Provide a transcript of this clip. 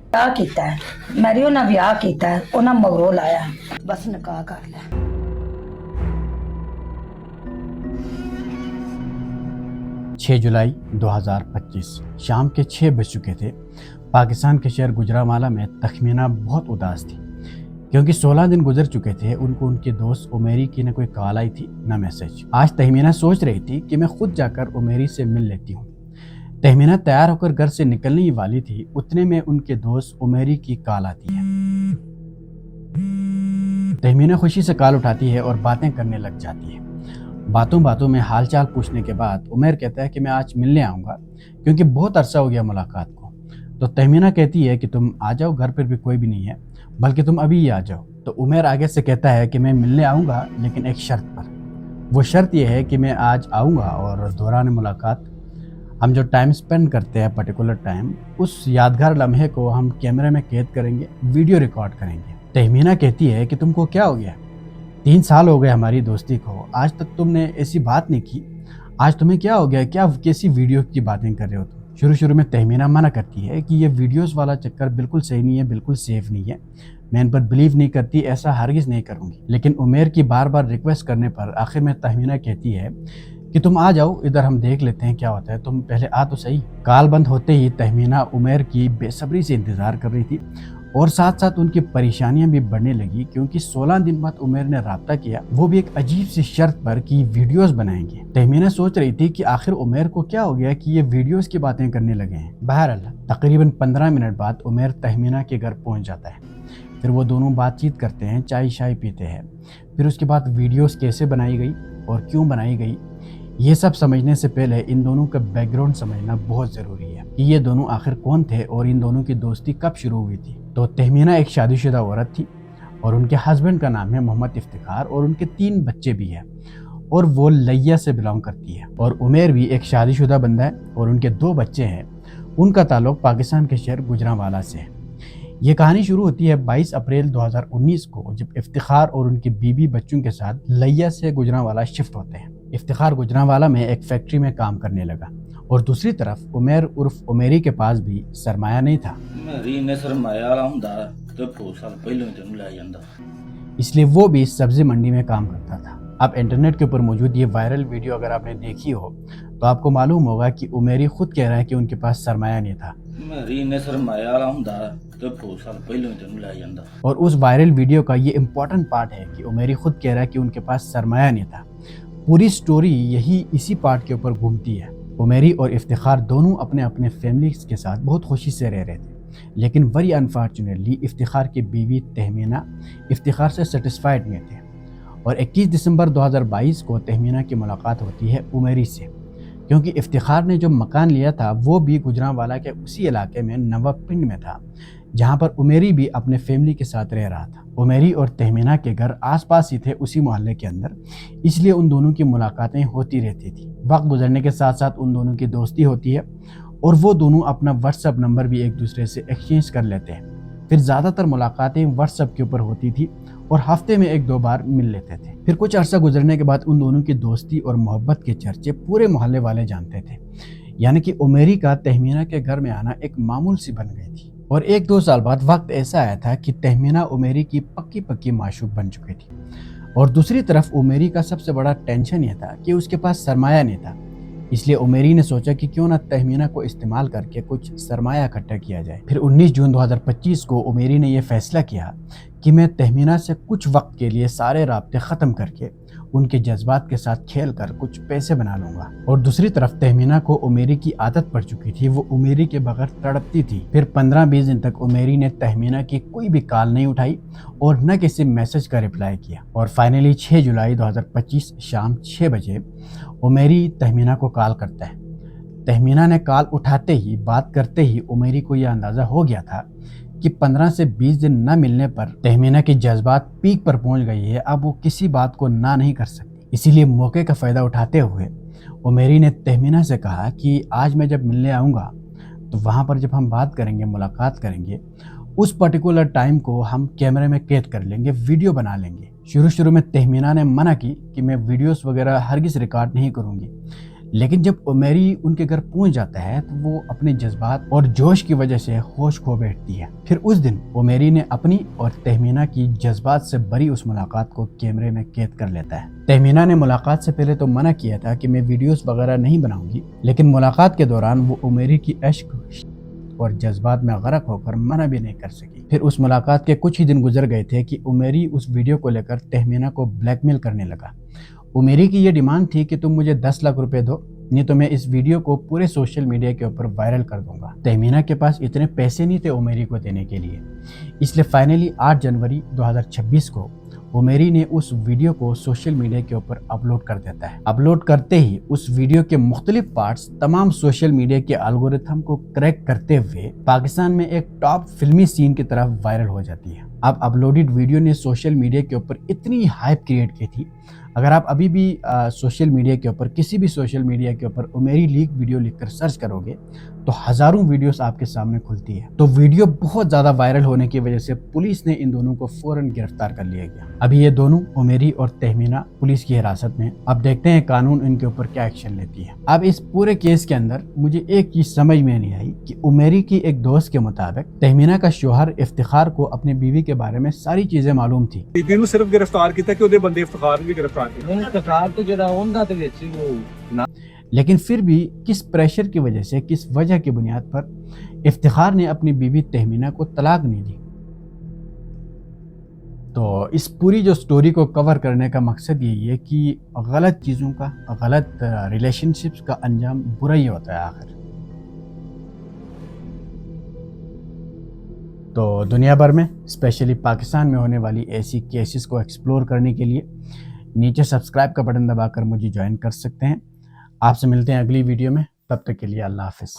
ਵਿਆਹ ਕੀਤਾ ਹੈ ਮੈਰੀ ਉਹਨਾਂ ਵਿਆਹ ਕੀਤਾ ਹੈ ਉਹਨਾਂ ਮਗਰੋਂ ਲਾਇਆ ਬਸ ਨਿਕਾਹ ਕਰ ਲਿਆ। 6 जुलाई 2025 शाम के 6 बज चुके थे। पाकिस्तान के शहर गुजरांवाला में तखमीना बहुत उदास थी क्योंकि 16 दिन गुजर चुके थे। उनको उनके दोस्त उमेरी की न कोई कॉल आई थी न मैसेज। आज तहमीना सोच रही थी कि मैं खुद जाकर उमेरी से मिल लेती हूँ। तहमीना तैयार होकर घर से निकलने ही वाली थी, उतने में उनके दोस्त उमेरी की कॉल आती है। तहमीना खुशी से कॉल उठाती है और बातें करने लग जाती है। बातों बातों में हालचाल पूछने के बाद उमेर कहता है कि मैं आज मिलने आऊँगा क्योंकि बहुत अरसा हो गया मुलाकात को। तो तहमीना कहती है कि तुम आ जाओ, घर पर भी कोई भी नहीं है, बल्कि तुम अभी ही आ जाओ। तो उमेर आगे से कहता है कि मैं मिलने आऊँगा लेकिन एक शर्त पर। वो शर्त यह है कि मैं आज आऊँगा और दौरान मुलाकात हम जो टाइम स्पेंड करते हैं पर्टिकुलर टाइम, उस यादगार लम्हे को हम कैमरे में कैद करेंगे, वीडियो रिकॉर्ड करेंगे। तहमीना कहती है कि तुमको क्या हो गया, 3 साल हो गए हमारी दोस्ती को, आज तक तुमने ऐसी बात नहीं की, आज तुम्हें क्या हो गया, क्या कैसी वीडियो की बातें कर रहे हो तुम। शुरू में तहमीना मना करती है कि ये वीडियोस वाला चक्कर बिल्कुल सही नहीं है, बिल्कुल सेफ नहीं है, मैं इन पर बिलीव नहीं करती, ऐसा हरगिज़ नहीं करूँगी। लेकिन उमेर की बार बार रिक्वेस्ट करने पर आखिर में तहमीना कहती है कि तुम आ जाओ, इधर हम देख लेते हैं क्या होता है, तुम पहले आ तो सही। कॉल बंद होते ही तहमीना उमेर की बेसब्री से इंतज़ार कर रही थी और साथ साथ उनकी परेशानियां भी बढ़ने लगी क्योंकि 16 दिन बाद उमेर ने राब्ता किया, वो भी एक अजीब सी शर्त पर कि वीडियोस बनाएंगे। तहमीना सोच रही थी कि आखिर उमेर को क्या हो गया कि ये वीडियोस की बातें करने लगे हैं। बहरहाल तकरीबन 15 मिनट बाद उमेर तहमीना के घर पहुंच जाता है। फिर वो दोनों बातचीत करते हैं, चाय शाय पीते हैं। फिर उसके बाद वीडियोस कैसे बनाई गई और क्यों बनाई गई, ये सब समझने से पहले इन दोनों का बैकग्राउंड समझना बहुत ज़रूरी है कि ये दोनों आखिर कौन थे और इन दोनों की दोस्ती कब शुरू हुई थी। तो तहमीना एक शादीशुदा औरत थी और उनके हस्बैंड का नाम है मोहम्मद इफ्तिखार और उनके 3 बच्चे भी हैं और वो लैया से बिलोंग करती है। और उमेर भी एक शादीशुदा बंदा है और उनके 2 बच्चे हैं। उनका ताल्लुक पाकिस्तान के शहर गुजरांवाला से है। ये कहानी शुरू होती है 22 अप्रैल 2019 को, जब इफ्तिखार और उनकी बीवी बच्चों के साथ लैया से गुजरांवाला शिफ्ट होते हैं। इफ्तिखार गुजरांवाला में एक फैक्ट्री में काम करने लगा और दूसरी तरफ उमेर उर्फ उमेरी के पास भी सरमाया नहीं था, इसलिए वो भी सब्जी मंडी में काम करता था। अब इंटरनेट के ऊपर मौजूद ये वायरल वीडियो अगर आपने देखी हो तो आपको मालूम होगा कि उमेरी खुद कह रहा है कि उनके पास सरमाया नहीं था। और उस वायरल वीडियो का ये इम्पोर्टेंट पार्ट है कि उमेरी खुद कह रहा है कि उनके पास सरमाया नहीं था। पूरी स्टोरी यही इसी पार्ट के ऊपर घूमती है। उमेरी और इफ्तिखार दोनों अपने अपने फैमिलीज के साथ बहुत खुशी से रह रहे थे, लेकिन वेरी अनफॉर्चुनेटली इफ्तिखार की बीवी तहमीना इफ्तिखार से सेटिस्फाइड नहीं थे। और 21 दिसंबर 2022 को तहमीना की मुलाकात होती है उमेरी से, क्योंकि इफ्तिखार ने जो मकान लिया था वो भी गुजरांवाला के उसी इलाके में नवापिंड में था, जहाँ पर उमेरी भी अपने फैमिली के साथ रह रहा था। उमेरी और तहमीना के घर आसपास ही थे उसी मोहल्ले के अंदर, इसलिए उन दोनों की मुलाकातें होती रहती थी। वक्त गुजरने के साथ साथ उन दोनों की दोस्ती होती है और वो दोनों अपना व्हाट्सएप नंबर भी एक दूसरे से एक्सचेंज कर लेते हैं। फिर ज़्यादातर मुलाकातें व्हाट्सएप के ऊपर होती थी और हफ्ते में 1-2 बार मिल लेते थे। फिर कुछ अरसा गुजरने के बाद उन दोनों की दोस्ती और मोहब्बत के चर्चे पूरे मोहल्ले वाले जानते थे, यानी कि उमेरी का तहमीना के घर में आना एक मामूल सी बन गई थी। और 1-2 साल बाद वक्त ऐसा आया था कि तहमीना उमेरी की पक्की पक्की माशूक बन चुकी थी। और दूसरी तरफ उमेरी का सबसे बड़ा टेंशन यह था कि उसके पास सरमाया नहीं था, इसलिए उमेरी ने सोचा कि क्यों ना तहमीना को इस्तेमाल करके कुछ सरमाया इकट्ठा किया जाए। फिर 19 जून 2025 को उमेरी ने यह फैसला किया कि मैं तहमीना से कुछ वक्त के लिए सारे राब्ते ख़त्म करके उनके जज्बात के साथ खेल कर कुछ पैसे बना लूँगा। और दूसरी तरफ तहमीना को उमेरी की आदत पड़ चुकी थी, वो उमेरी के बगैर तड़पती थी। फिर 15-20 दिन तक उमेरी ने तहमीना की कोई भी कॉल नहीं उठाई और न किसी मैसेज का रिप्लाई किया। और फाइनली 6 जुलाई 2025 शाम 6 बजे उमेरी तहमीना को कॉल करता है। तहमीना ने कॉल उठाते ही, बात करते ही उमेरी को यह अंदाज़ा हो गया था कि 15 से 20 दिन न मिलने पर तहमीना की जज्बात पीक पर पहुंच गई है, अब वो किसी बात को ना नहीं कर सकती। इसीलिए मौके का फ़ायदा उठाते हुए उमेरी ने तहमीना से कहा कि आज मैं जब मिलने आऊँगा तो वहाँ पर जब हम बात करेंगे, मुलाकात करेंगे, उस पर्टिकुलर टाइम को हम कैमरे में कैद कर लेंगे, वीडियो बना लेंगे। शुरू में तहमीना ने मना की कि मैं वीडियोस वगैरह हरगिज़ रिकॉर्ड नहीं करूँगी, لیکن جب عمیری ان کے گھر پہنچ جاتا ہے تو وہ اپنے جذبات اور جوش کی وجہ سے ہوش کھو بیٹھتی ہے۔ پھر اس دن عمیری نے اپنی اور تہمینہ کی جذبات سے بری اس ملاقات کو کیمرے میں قید کر لیتا ہے۔ تہمینہ نے ملاقات سے پہلے تو منع کیا تھا کہ میں ویڈیوز وغیرہ نہیں بناؤں گی، لیکن ملاقات کے دوران وہ عمیری کی عشق اور جذبات میں غرق ہو کر منع بھی نہیں کر سکی۔ پھر اس ملاقات کے کچھ ہی دن گزر گئے تھے کہ عمیری اس ویڈیو کو لے کر تہمینہ کو بلیک میل کرنے لگا۔ عمیری کی یہ ڈیمانڈ تھی کہ تم مجھے 10 لاکھ روپے دو، نہیں تو میں اس ویڈیو کو پورے سوشل میڈیا کے اوپر وائرل کر دوں گا۔ تہمینہ کے پاس اتنے پیسے نہیں تھے عمیری کو دینے کے لیے، اس لیے فائنلی 8 جنوری 2026 کو عمیری نے اس ویڈیو کو سوشل میڈیا کے اوپر اپلوڈ کر دیتا ہے۔ اپلوڈ کرتے ہی اس ویڈیو کے مختلف پارٹس تمام سوشل میڈیا کے الگورتھم کو کریک کرتے ہوئے پاکستان میں ایک ٹاپ فلمی سین کی طرف وائرل ہو جاتی ہے۔ اب اپلوڈڈ ویڈیو نے سوشل میڈیا کے اوپر اتنی ہائپ کریٹ کی تھی، اگر آپ ابھی بھی سوشل میڈیا کے اوپر کسی بھی سوشل میڈیا کے اوپر عمیری لیک ویڈیو لکھ کر سرچ کرو گے تو ہزاروں ویڈیوز آپ کے سامنے کھلتی ہے۔ تو ویڈیو بہت زیادہ وائرل ہونے کی وجہ سے پولیس نے ان دونوں کو فوراً گرفتار کر لیا گیا۔ ابھی یہ دونوں عمیری اور تہمینہ پولیس کی حراست میں، اب دیکھتے ہیں قانون ان کے اوپر کیا ایکشن لیتی ہے۔ اب اس پورے کیس کے اندر مجھے ایک چیز سمجھ میں نہیں آئی کہ عمیری کی ایک دوست کے مطابق تہمینہ کا شوہر افتخار کو اپنی بیوی کے بارے میں ساری چیزیں معلوم تھی۔ بیبی ਨੂੰ ਸਿਰਫ ਗ੍ਰਿਫਤਾਰ ਕੀਤਾ کہ ਉਹਦੇ ਬੰਦੇ ਇਫਤਖਾਰ ਨੂੰ ਵੀ ਗ੍ਰਿਫਤਾਰ ਕੀਤਾ। ਹੁਣ ਇਤਕਾਬ ਤੇ ਜਿਹੜਾ ਉਹਨਾਂ ਦੇ ਵਿੱਚ ਉਹ لیکن پھر بھی کس پریشر کی وجہ سے، کس وجہ کی بنیاد پر افتخار نے اپنی بیوی تہمینہ کو طلاق نہیں دی؟ تو اس پوری جو سٹوری کو کور کرنے کا مقصد یہی ہے کہ غلط چیزوں کا، غلط ریلیشن شپس کا انجام برا ہی ہوتا ہے آخر۔ تو دنیا بھر میں اسپیشلی پاکستان میں ہونے والی ایسی کیسز کو ایکسپلور کرنے کے لیے نیچے سبسکرائب کا بٹن دبا کر مجھے جوائن کر سکتے ہیں۔ آپ سے ملتے ہیں اگلی ویڈیو میں، تب تک کے لیے اللہ حافظ۔